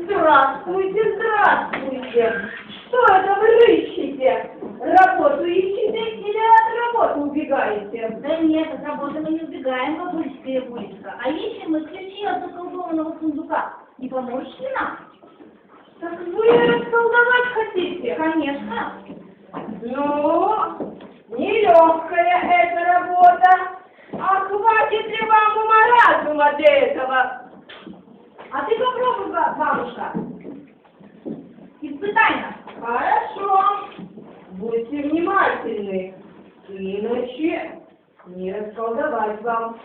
Здравствуйте, здравствуйте. Что это вы рыщете? Работу ищете или от работы убегаете? Да нет, от работы мы не убегаем, бабулечка и Булечка, а ищем мы ключи от заколдованного сундука. Не поможете нам? Так вы расколдовать хотите? Конечно. Ну, нелегкая эта работа. А хватит ли вам ума разума для этого? А ты попробуй, бабушка. Испытай нас. Хорошо. Будьте внимательны. Иначе не расколдовать вам.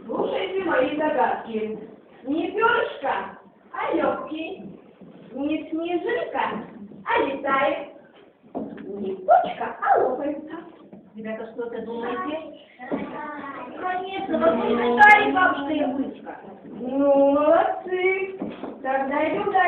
Слушайте мои догадки. Не перышко, а легкий. Не снежинка, а летает. Не почка, а лопается. Ребята, что ты думаете? Конечно, вы не читали, бабушка и Булечка. Ну, молодцы. Тогда иду дальше.